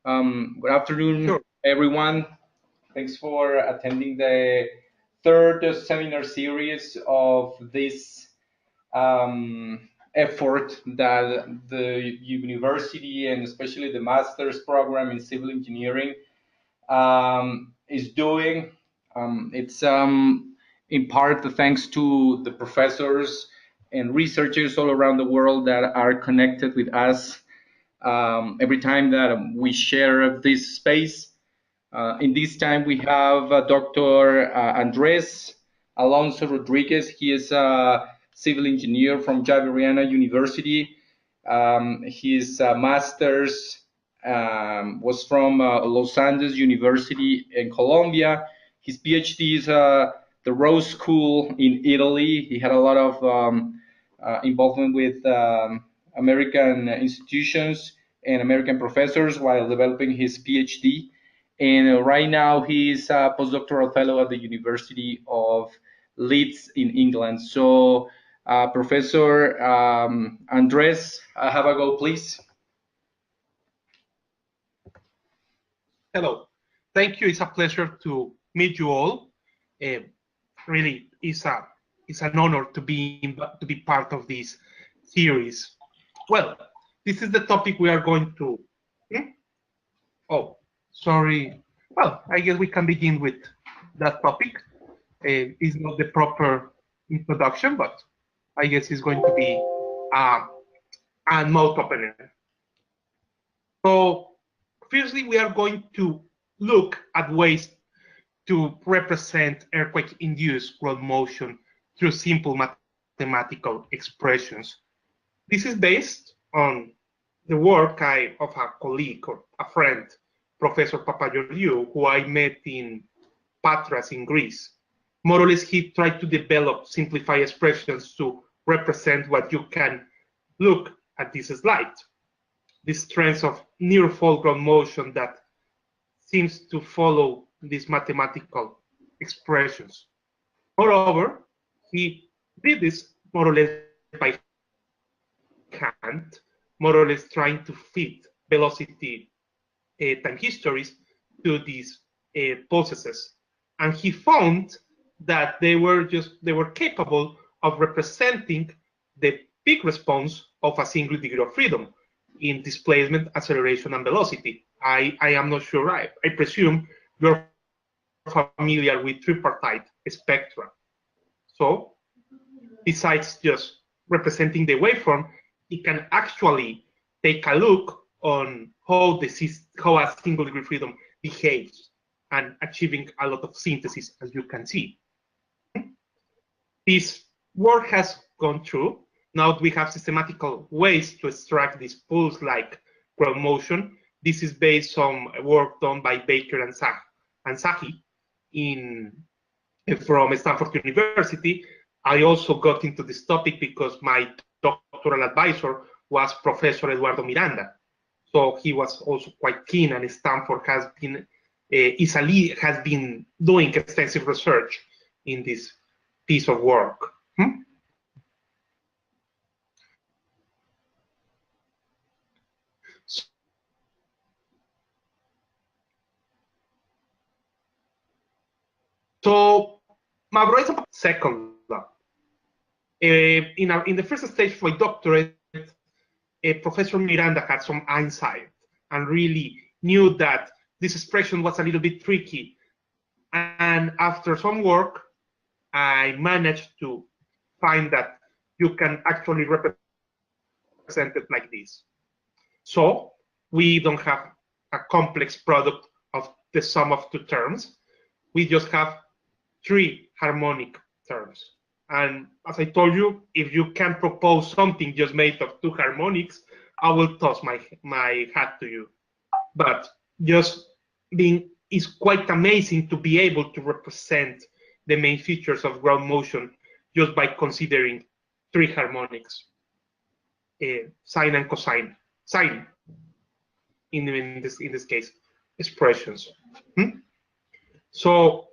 Good afternoon, Sure. everyone. Thanks for attending the third seminar series of this effort that the university and especially the master's program in civil engineering is doing. It's in part thanks to the professors and researchers all around the world that are connected with us every time that we share this space. In this time, we have Dr. Andres Alonso-Rodriguez. He is a civil engineer from Javeriana University. His master's was from Los Andes University in Colombia. His PhD is the Rose School in Italy. He had a lot of involvement with American institutions and American professors while developing his PhD. And right now he's a postdoctoral fellow at the University of Leeds in England. So, Professor Andres, have a go, please. Hello. Thank you. It's a pleasure to meet you all. Really, it's an honor to be part of this series. Well, this is the topic we are going to. Oh, sorry. Well, I guess we can begin with that topic. It's not the proper introduction, but I guess it's going to be a mouth opener. So, firstly, we are going to look at ways to represent earthquake-induced ground motion through simple mathematical expressions. This is based on the work of a colleague or a friend, Professor Papageorgiou, who I met in Patras in Greece. More or less, he tried to develop simplified expressions to represent what you can look at this slide. This trend of near-fall ground motion that seems to follow these mathematical expressions. Moreover, he did this more or less by hand, more or less trying to fit velocity time histories to these processes. And he found that they were capable of representing the peak response of a single degree of freedom in displacement, acceleration, and velocity. I am not sure. I presume you're familiar with tripartite spectra. So besides just representing the waveform, it can actually take a look on how a single degree freedom behaves and achieving a lot of synthesis, as you can see. This work has gone through. Now we have systematical ways to extract this pulse-like ground motion. This is based on work done by Baker and Sahi from Stanford University. I also got into this topic because my doctoral advisor was Professor Eduardo Miranda. So he was also quite keen, and Stanford has been doing extensive research in this piece of work. So, Mavro second. In the first stage of my doctorate, Professor Miranda had some insight and really knew that this expression was a little bit tricky. And after some work, I managed to find that you can actually represent it like this. So we don't have a complex product of the sum of two terms. We just have three harmonic terms. And as I told you, if you can propose something just made of two harmonics, I will toss my hat to you. But just it's quite amazing to be able to represent the main features of ground motion just by considering three harmonics, sine and cosine, sine in this case, expressions. So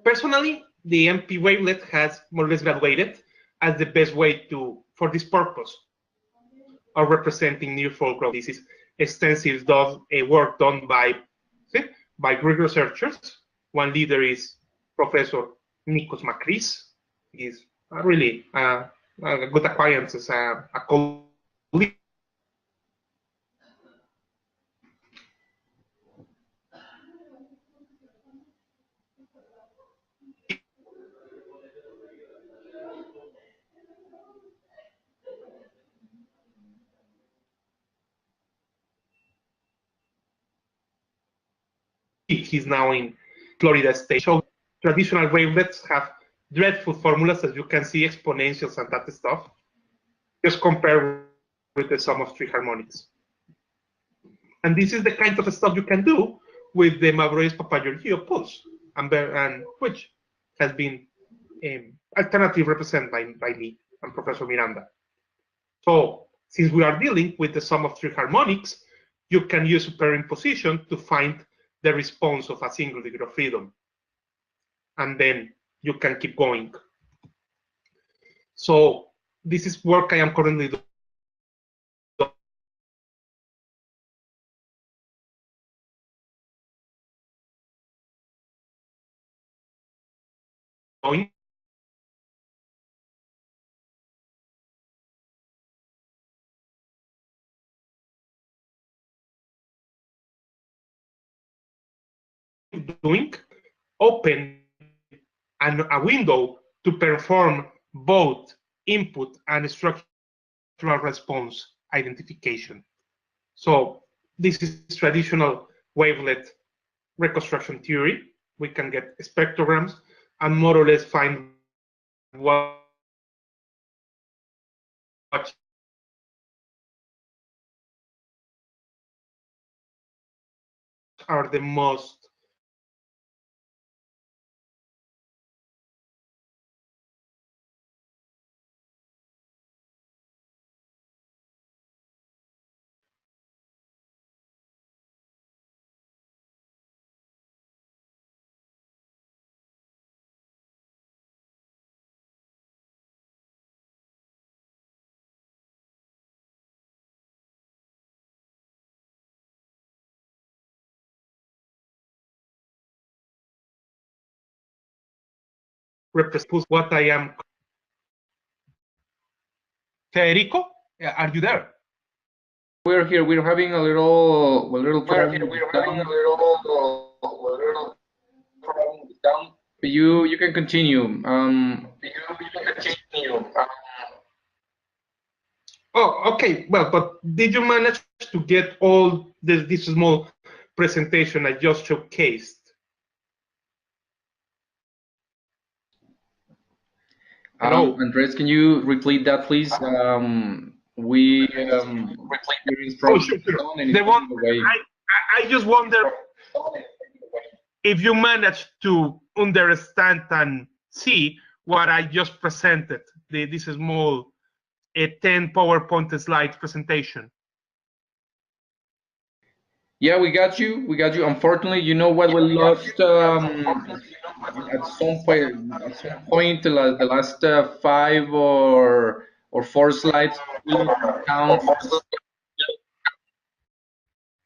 personally, the MP wavelet has more or less graduated as the best way for this purpose of representing near-fall ground. This is extensive work done by Greek researchers. One leader is Professor Nikos Makris. He's really a good acquaintance as a colleague. He's now in Florida State. So traditional wavelets have dreadful formulas, as you can see, exponentials and that stuff. Just compare with the sum of three harmonics. And this is the kind of stuff you can do with the Mavrois-Papagorgio pulse, and which has been alternatively represented by me and Professor Miranda. So since we are dealing with the sum of three harmonics, you can use superimposition to find the response of a single degree of freedom. And then you can keep going. So this is work I am currently doing. Open a window to perform both input and structural response identification. So this is traditional wavelet reconstruction theory. We can get spectrograms and more or less find what are the most represents what I am. Federico, are you there? We're here. We're having a little problem. We're having a little problem with sound. But you can continue. You can continue. Oh, okay. Well, but did you manage to get all this small presentation I just showcased? Hello? Andres, can you repeat that, please? We experienced problems sure. with sound and it's The one, going away. I just wonder if you managed to understand and see what I just presented, this small 10 PowerPoint slide presentation. Yeah, we got you. We got you. Unfortunately, you know what? We lost at some point the last 5 or 4 slides. We lost count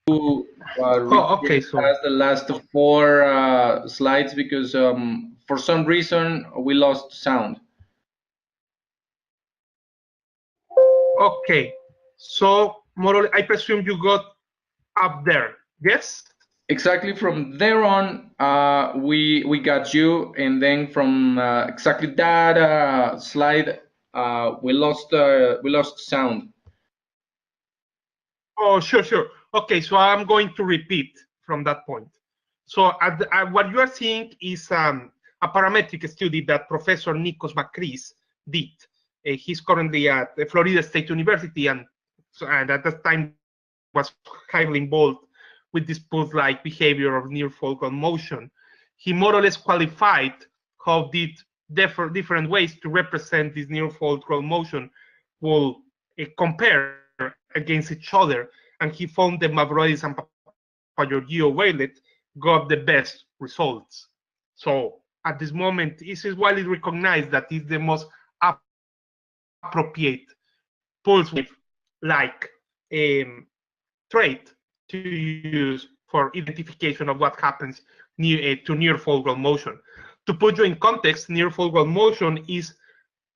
to Okay. So the last 4 slides because for some reason we lost sound. okay. So more or less, I presume you got up there. Yes. Exactly from there on, we got you, and then from exactly that slide, we lost sound. Oh, sure. Okay, so I'm going to repeat from that point. So what you are seeing is a parametric study that Professor Nikos Makris did. He's currently at the Florida State University, and at that time was highly involved with this pulse-like behavior of near-focal motion. He more or less qualified how did different ways to represent this near-focal motion will compare against each other, and he found the Mavrois and Papagorgio wavelet got the best results. So at this moment, it is widely recognized that it's the most appropriate pulse wave like trait to use for identification of what happens to near-fall ground motion. To put you in context, near-fall ground motion is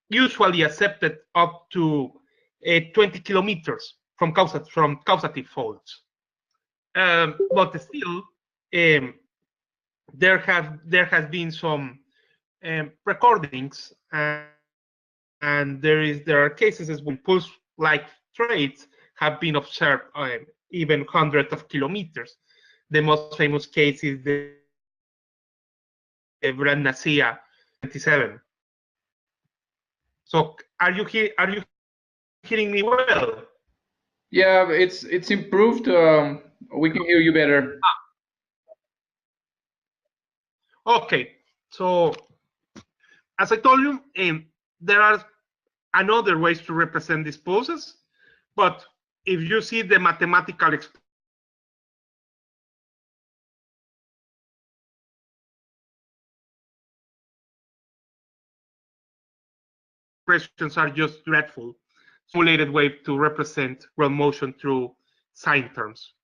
usually accepted up to 20 kilometers from causative faults. But still, there has been some recordings, and there are cases when pulse-like traits have been observed even hundreds of kilometers. The most famous case is the Brand-Nasia 27. So are you hearing me well? Yeah, it's improved. We can hear you better. Okay, so as I told you, there are another ways to represent these pulses, but if you see the mathematical expressions are just dreadful. Simulated wave to represent ground motion through sine terms.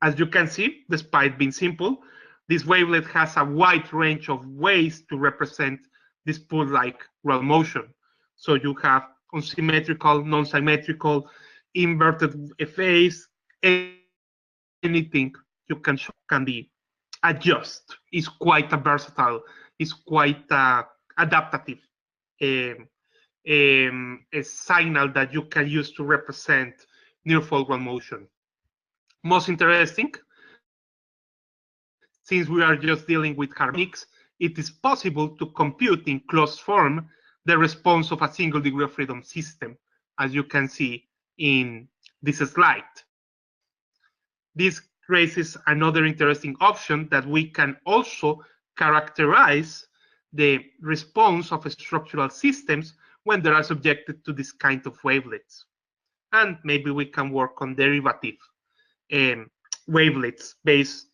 As you can see, despite being simple, this wavelet has a wide range of ways to represent this pulse-like ground motion. So you have unsymmetrical, non-symmetrical, inverted phase, anything you can show can be adjust. It's quite a versatile, it's quite adaptive a signal that you can use to represent near-fall ground motion. Most interesting, since we are just dealing with harmonics, it is possible to compute in closed form the response of a single degree of freedom system, as you can see in this slide. This raises another interesting option that we can also characterize the response of structural systems when they are subjected to this kind of wavelets. And maybe we can work on derivative wavelets based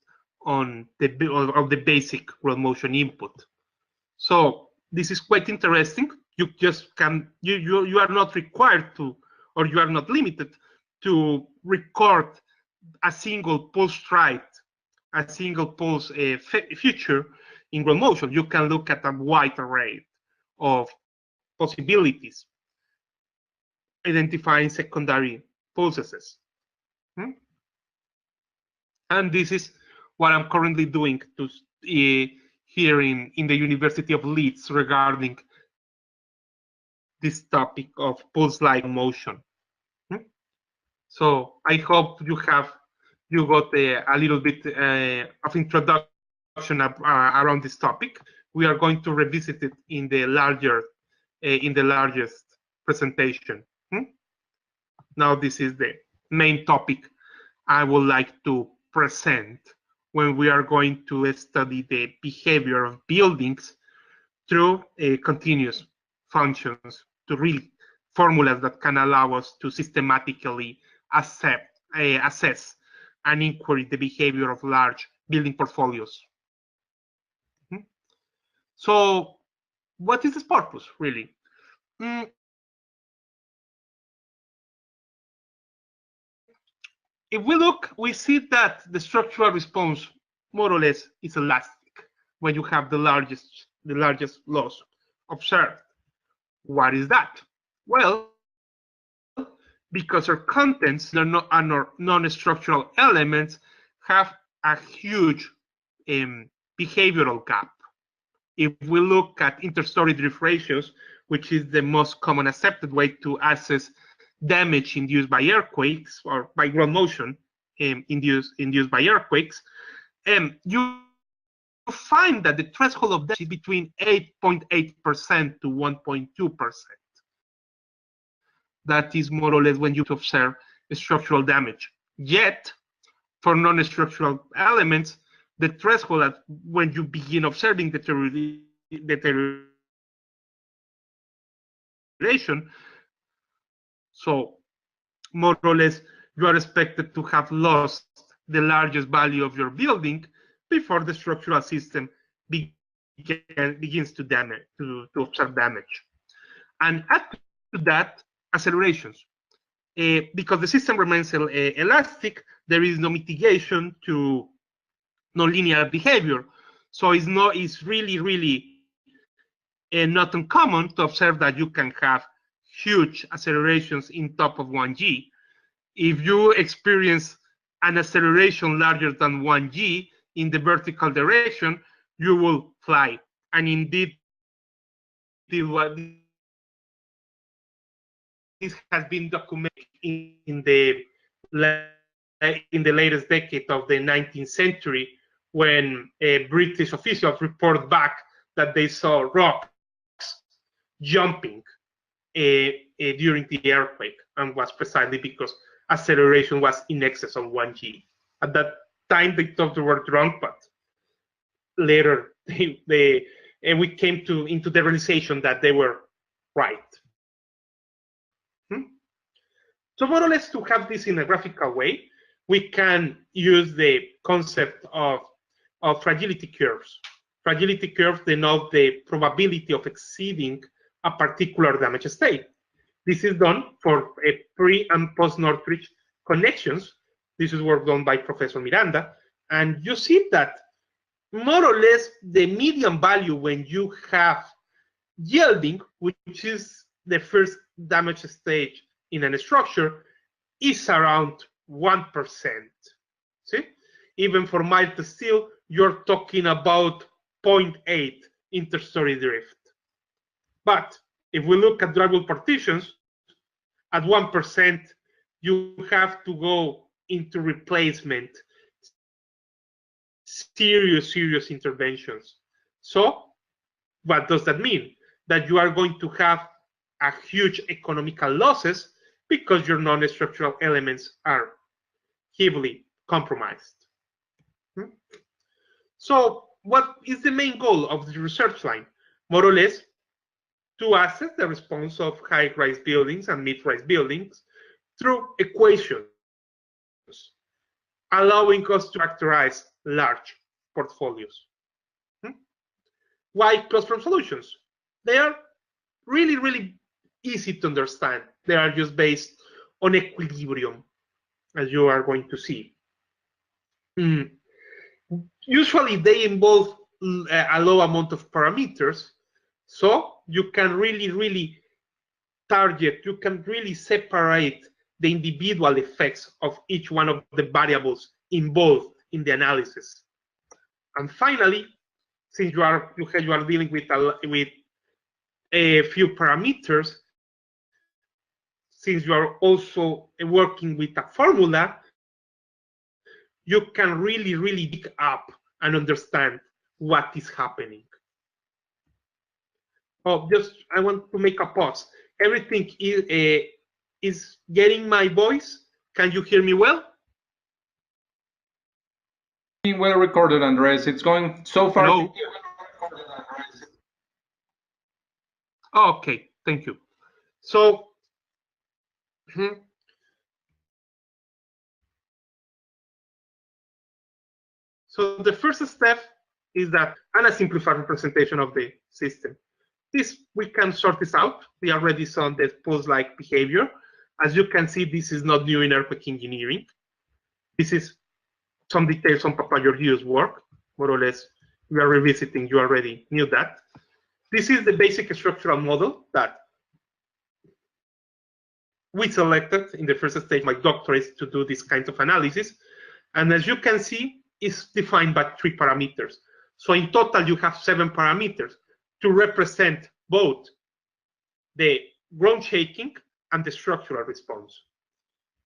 on the basic ground motion input. So this is quite interesting. You just can you are not required to, or you are not limited to record a single pulse trait, a single pulse feature in ground motion. You can look at a wide array of possibilities, identifying secondary pulses. And this is what I'm currently doing to here in the University of Leeds regarding this topic of pulse-like motion. So I hope you got a little bit of introduction around this topic. We are going to revisit it in the largest presentation. Now this is the main topic I would like to present when we are going to study the behavior of buildings through continuous functions, to really formulas that can allow us to systematically assess and inquiry the behavior of large building portfolios. So what is this purpose, really? If we look, we see that the structural response more or less is elastic when you have the largest loss observed. What is that? Well, because our contents and our non-structural elements have a huge behavioral gap. If we look at inter-story drift ratios, which is the most common accepted way to assess damage induced by earthquakes or by ground motion induced by earthquakes, you find that the threshold of damage is between 8.8% to 1.2%. That is more or less when you observe structural damage. Yet, for non-structural elements, the threshold at when you begin observing deterioration, so more or less you are expected to have lost the largest value of your building before the structural system begins to observe damage. And add to that accelerations. because the system remains elastic, there is no mitigation to nonlinear behavior. So it's really not uncommon to observe that you can have huge accelerations in top of 1g. If you experience an acceleration larger than 1g in the vertical direction, you will fly. And indeed, this has been documented in the latest decade of the 19th century, when British officials report back that they saw rocks jumping during the earthquake, and was precisely because acceleration was in excess of 1g. At that time, they thought they were drunk, but later we came into the realization that they were right. So more or less, to have this in a graphical way, we can use the concept of fragility curves. Fragility curves denote the probability of exceeding a particular damage state. This is done for pre- and post-Northridge connections. This is work done by Professor Miranda. And you see that more or less the median value when you have yielding, which is the first damage stage in a structure, is around 1%. See? Even for mild steel, you're talking about 0.8 interstory drift. But if we look at drywall partitions, at 1%, you have to go into replacement, serious interventions. So what does that mean? That you are going to have a huge economical losses because your non-structural elements are heavily compromised. So what is the main goal of the research line? More or less, to assess the response of high-rise buildings and mid-rise buildings through equations, allowing us to characterize large portfolios. Why closed-form solutions? They are really easy to understand. They are just based on equilibrium, as you are going to see. Usually they involve a low amount of parameters, so you can really target, you can really separate the individual effects of each one of the variables involved in the analysis. And finally, since you are dealing with a few parameters, since you are also working with a formula, you can really dig up and understand what is happening. Oh, I want to make a pause. Everything is getting my voice? Can you hear me well? Being well recorded, Andres. It's going so far. Hello? Okay, thank you. So, so the first step is that a simplified representation of the system. This, we can sort this out. We already saw the pulse-like behavior. As you can see, this is not new in earthquake engineering. This is some details on Papagorgiou's work, more or less. We are revisiting, you already knew that. This is the basic structural model that we selected in the first stage, my doctorate, to do this kind of analysis. And as you can see, it's defined by 3 parameters. So in total, you have 7 parameters to represent both the ground shaking and the structural response.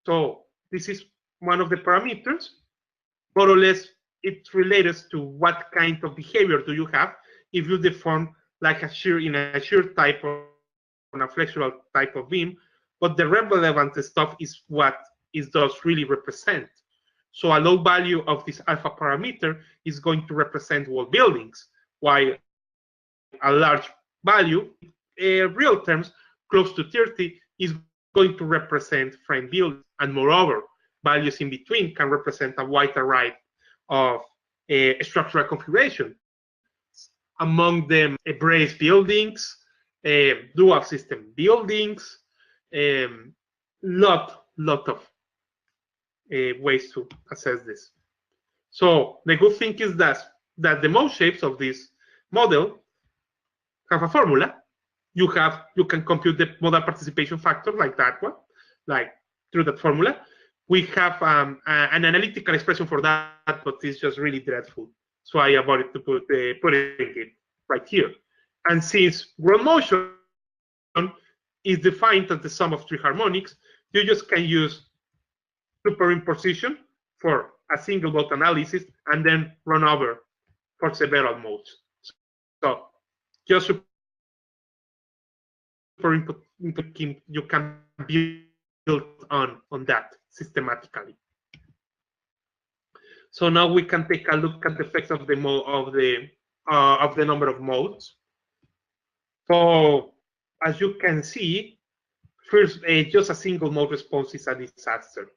So this is one of the parameters. More or less, it relates to what kind of behavior do you have if you deform like a shear in a shear type or on a flexural type of beam. But the relevant stuff is what it does really represent. So a low value of this alpha parameter is going to represent wall buildings, while a large value, real terms, close to 30, is going to represent frame buildings. And moreover, values in between can represent a wide array of structural configuration. Among them, brace buildings, dual system buildings, lot lot of ways to assess this. So the good thing is that the mode shapes of this model have a formula. You can compute the modal participation factor like that one, like through that formula. We have an analytical expression for that, but it's just really dreadful. So I avoided to putting it right here. And since ground motion is defined as the sum of three harmonics, you just can use superimposition for a single mode analysis and then run over for several modes. So just superimpose, you can build on that systematically. So now we can take a look at the effects of the number of modes. So as you can see, first, just a single mode response is a disaster.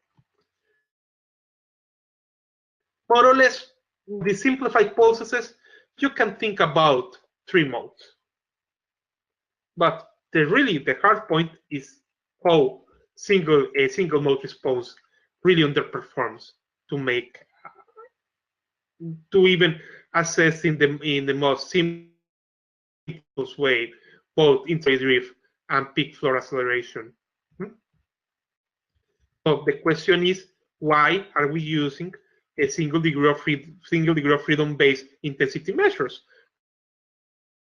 More or less, the simplified processes, you can think about 3 modes. But the hard point is how a single mode response really underperforms to even assess in the most simplest way both interior drift and peak floor acceleration. So the question is, why are we using a single degree of freedom based intensity measures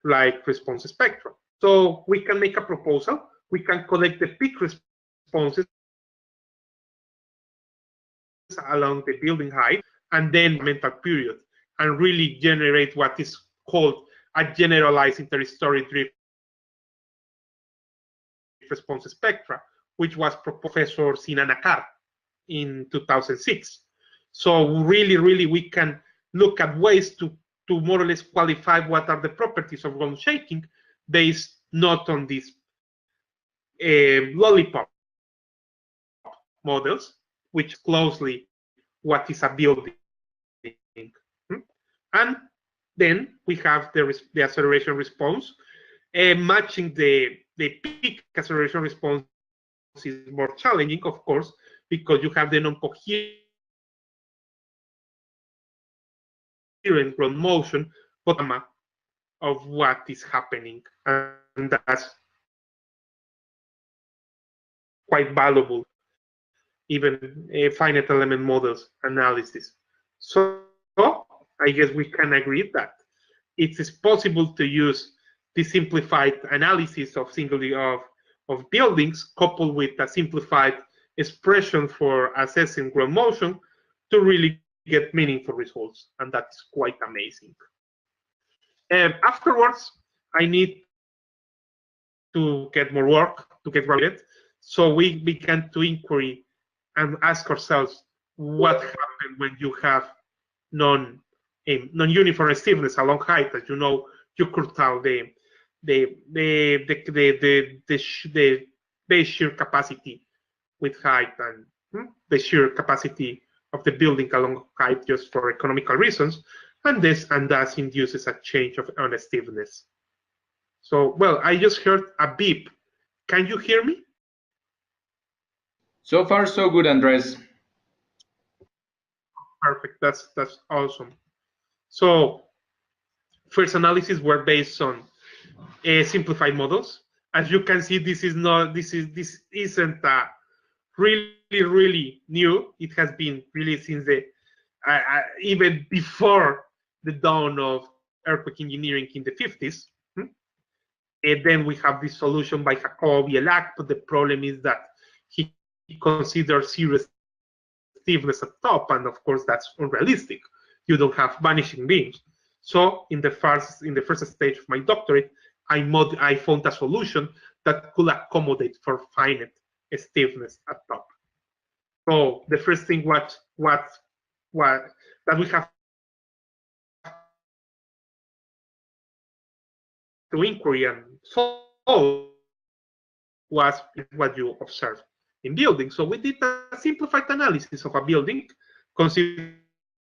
like response spectra? So we can make a proposal. We can collect the peak responses along the building height and then mental period, and really generate what is called a generalized inter-story drift response spectra, which was Professor Sinanakar in 2006. So really, we can look at ways to more or less qualify what are the properties of ground shaking based not on these lollipop models, which closely what is a building. And then we have the acceleration response. Matching the peak acceleration response is more challenging, of course, because you have the non-coherent ground motion, but of what is happening, and that's quite valuable, even finite element models analysis. So I guess we can agree that it is possible to use the simplified analysis of of buildings coupled with a simplified expression for assessing ground motion to really get meaningful results, and that's quite amazing. Afterwards, I need to get more work to get graduated, so we began to inquiry and ask ourselves what happened when you have non-uniform stiffness along height. As you know, you curtail the base shear capacity with height and the shear capacity of the building along height just for economical reasons, and thus induces a change on stiffness. So, well, I just heard a beep. Can you hear me? So far, so good, Andres. Perfect. That's awesome. So, first analysis were based on simplified models. As you can see, this isn't really new. It has been really since the even before the dawn of earthquake engineering in the 50s. And then we have this solution by Jacobi Elak, but the problem is that he considers zero stiffness at top, and of course that's unrealistic. You don't have vanishing beams. So in the first stage of my doctorate, I found a solution that could accommodate for finite stiffness at top. So the first thing that we have to inquiry and solve was what you observe in buildings. So we did a simplified analysis of a building, considering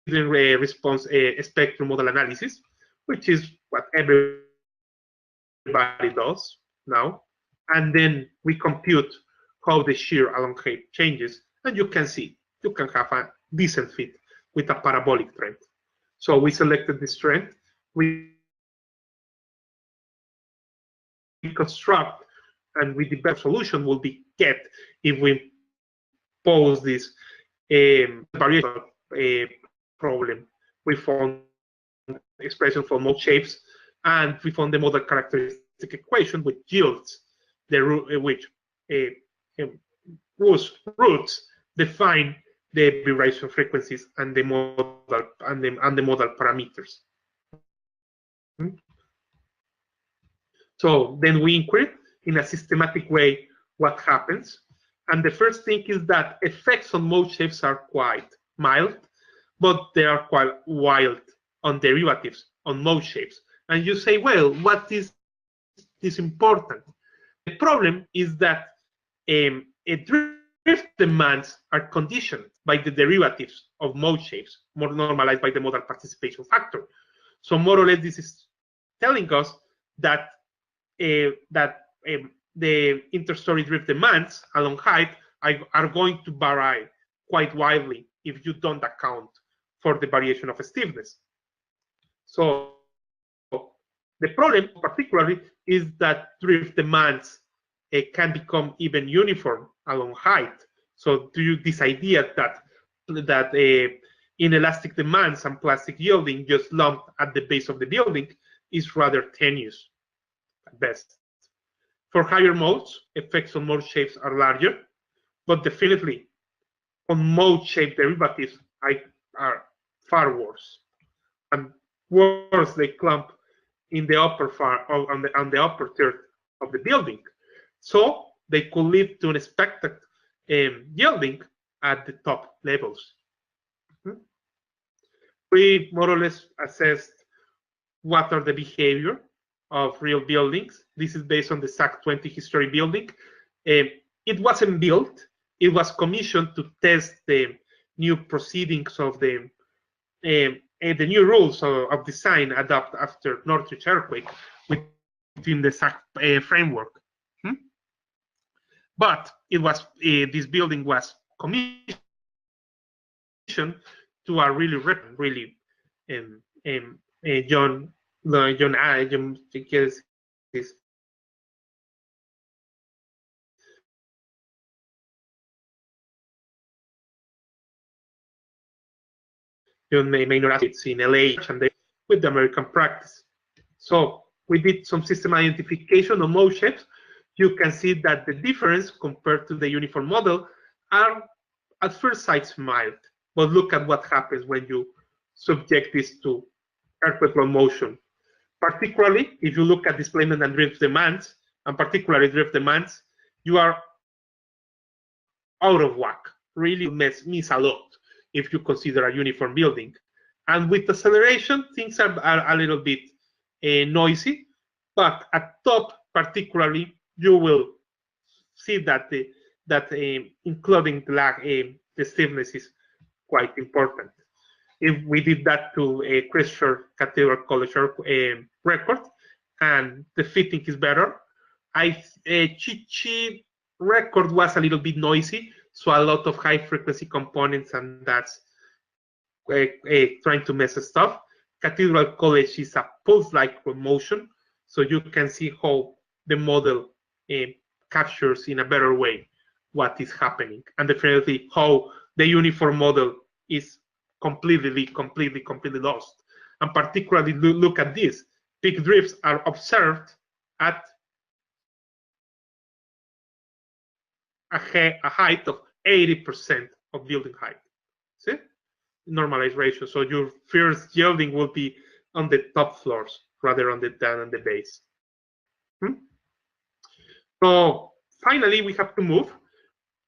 a response spectrum model analysis, which is what everybody does now. And then we compute how the shear along height changes, and you can see you can have a decent fit with a parabolic trend. So we selected this trend. We construct and we develop solution will be get if we pose this variation problem. We found expression for most shapes, and we found the model characteristic equation which yields the whose roots define the vibration frequencies and the model parameters. So then we inquire in a systematic way what happens. And the first thing is that effects on mode shapes are quite mild, but they are quite wild on derivatives on mode shapes. And you say, well, what is important? The problem is that drift demands are conditioned by the derivatives of mode shapes, more normalized by the modal participation factor. So more or less, this is telling us that the interstory drift demands along height are going to vary quite widely if you don't account for the variation of stiffness. So the problem, particularly, is that drift demands can become even uniform along height. So this idea that inelastic demands and plastic yielding just lumped at the base of the building is rather tenuous at best. For higher modes, effects on mode shapes are larger, but definitely on mode shape derivatives are far worse. And worse, they clump in the upper on the upper third of the building. So they could lead to unexpected yielding at the top levels. We more or less assessed what are the behavior of real buildings. This is based on the SAC 20 history building. It wasn't built. It was commissioned to test the new proceedings of the new rules of design adopted after Northridge earthquake within the SAC framework. But it was this building was commissioned to a really John Maynard assets in LA and with the American practice. So we did some system identification on mode shapes. You can see that the difference compared to the uniform model are at first sight mild, but look at what happens when you subject this to earthquake low motion. Particularly, if you look at displacement and drift demands, and particularly drift demands, you are out of whack. Really miss a lot if you consider a uniform building. And with acceleration, things are a little bit noisy, but at top, particularly, you will see that including the stiffness is quite important. If we did that to a Christchurch Cathedral College record, and the fitting is better. Chichi record was a little bit noisy, so a lot of high frequency components, and that's trying to mess stuff. Cathedral College is a pulse-like motion, so you can see how the model captures in a better way what is happening, and definitely how the uniform model is completely lost. And particularly look at this. Peak drifts are observed at a height of 80% of building height. See? Normalized ratio. So your first yielding will be on the top floors rather than on the base. So finally, we have to move.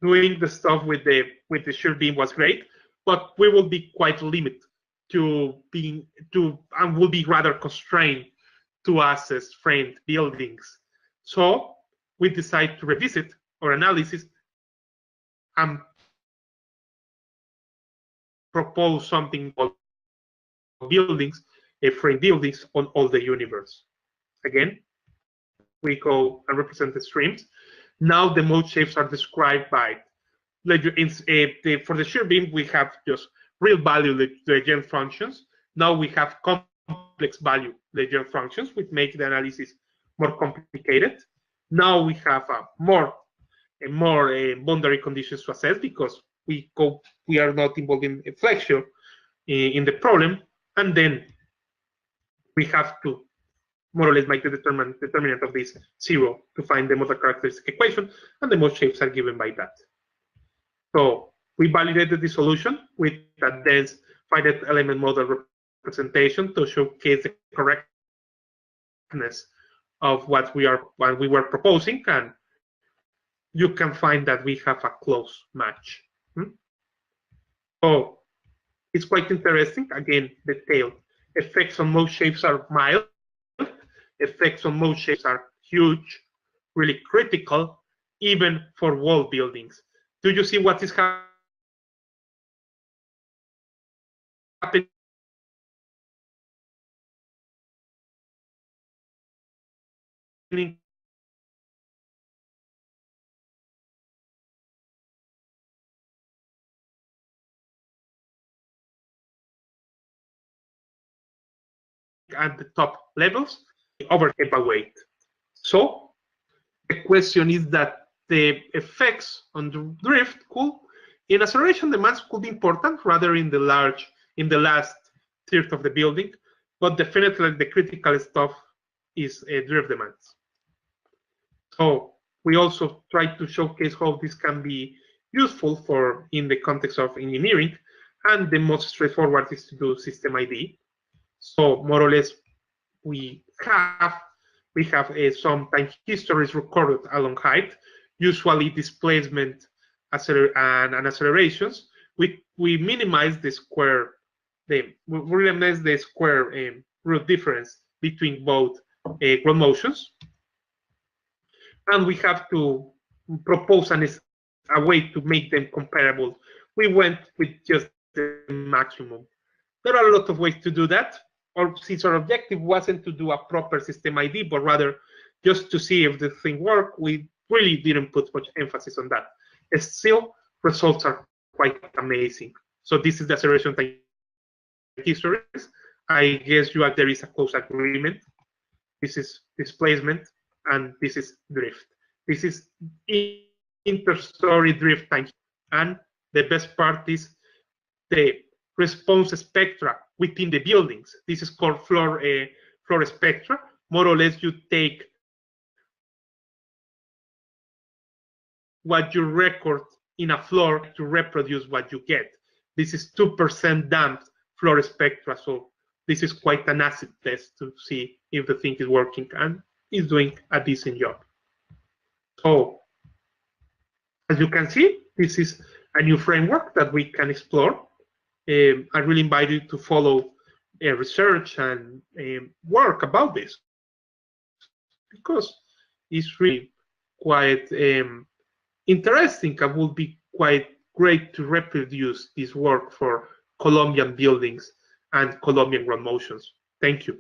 Doing the stuff with the shear beam was great, but we will be quite limited and will be rather constrained to assess framed buildings. So we decide to revisit our analysis and propose something called buildings, frame buildings on all the universe. Again, we go and represent the streams. Now the mode shapes are described by, for the shear beam, we have just real value Lejeune functions. Now we have complex value Lejeune functions, which make the analysis more complicated. Now we have more boundary conditions to assess because we are not involved in flexure in the problem, and then we have to more or less make the determinant of this 0 to find the model characteristic equation, and the mode shapes are given by that. So we validated the solution with a dense finite element model representation to showcase the correctness of what we were proposing, and you can find that we have a close match. So it's quite interesting. Again, detailed. Effects on mode shapes are mild. Effects on mode shapes are huge, really critical, even for wall buildings. Do you see what is happening at the top levels? Overhead by weight. So the question is that the effects on the drift in acceleration demands could be important rather in the last third of the building, but definitely the critical stuff is drift demands. So we also try to showcase how this can be useful in the context of engineering, and the most straightforward is to do system ID. So more or less, we have some time histories recorded along height, usually displacement and accelerations. We minimize the square root difference between both ground motions, and we have to propose a way to make them comparable. We went with just the maximum. There are a lot of ways to do that. Or since our objective wasn't to do a proper system ID, but rather just to see if the thing worked, we really didn't put much emphasis on that. Still, results are quite amazing. So this is the acceleration time histories. I guess there is a close agreement. This is displacement, and this is drift. This is interstory drift time. And the best part is the response spectra within the buildings. This is called floor spectra. More or less, you take what you record in a floor to reproduce what you get. This is 2% damped floor spectra, so this is quite an acid test to see if the thing is working and is doing a decent job. So, as you can see, this is a new framework that we can explore. I really invite you to follow research and work about this, because it's really quite interesting and will be quite great to reproduce this work for Colombian buildings and Colombian ground motions. Thank you.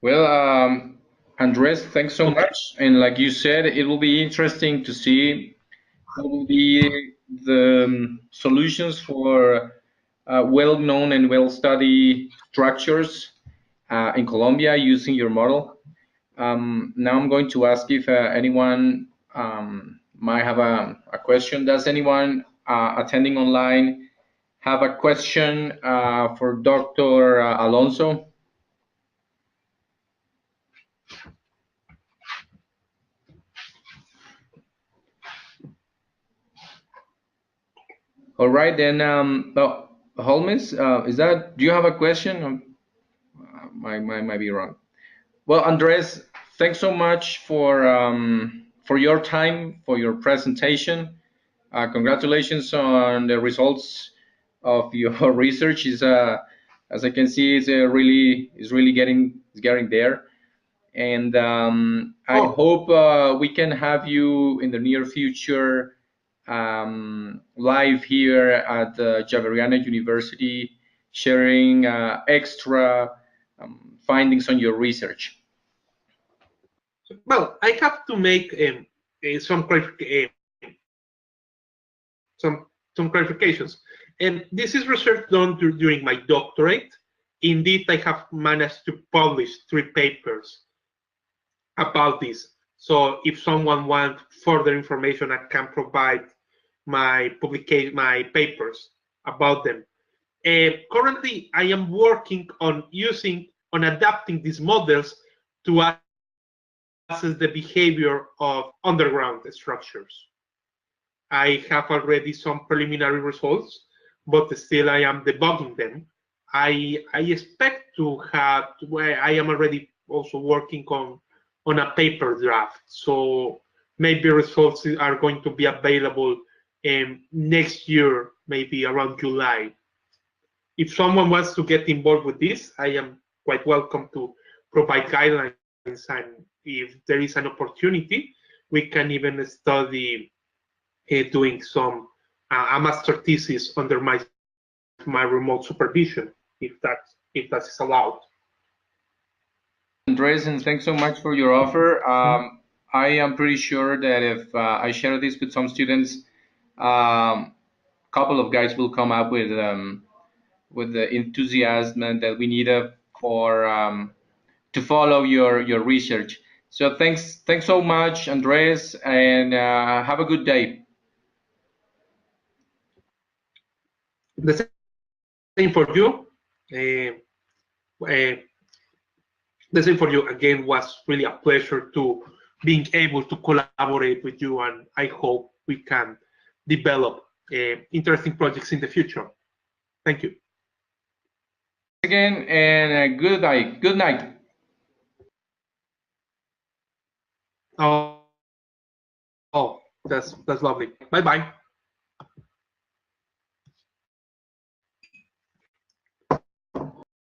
Well, Andres, thanks so much. And like you said, it will be interesting to see what will be the solutions for well-known and well-studied structures in Colombia using your model. Now I'm going to ask if anyone might have a question. Does anyone attending online have a question for Dr. Alonso? All right, then, Holmes, do you have a question? Might be wrong. Well, Andres, thanks so much for your time, for your presentation. Congratulations on the results of your research. As I can see, it's really getting there. And I hope we can have you in the near future live here at Javeriana University, sharing extra findings on your research. well, I have to make some some clarifications. And this is research done during my doctorate. Indeed, I have managed to publish 3 papers about this. So if someone wants further information, I can provide my papers about them. Currently, I am working on adapting these models to assess the behavior of underground structures. I have already some preliminary results, but still I am debugging them. I expect to have, I am already also working on a paper draft. So maybe results are going to be available next year, maybe around July. If someone wants to get involved with this, I am quite welcome to provide guidelines. And if there is an opportunity, we can even study doing some a master thesis under my remote supervision, if that is allowed. Andres, and thanks so much for your offer. I am pretty sure that if I share this with some students, a couple of guys will come up with the enthusiasm that we need for to follow your research. So thanks so much, Andres, and have a good day. The same for you. Uh, the same for you. Again, was really a pleasure to being able to collaborate with you, and I hope we can develop interesting projects in the future. Thank you. Again, and good night. Good night. Oh, that's lovely. Bye bye.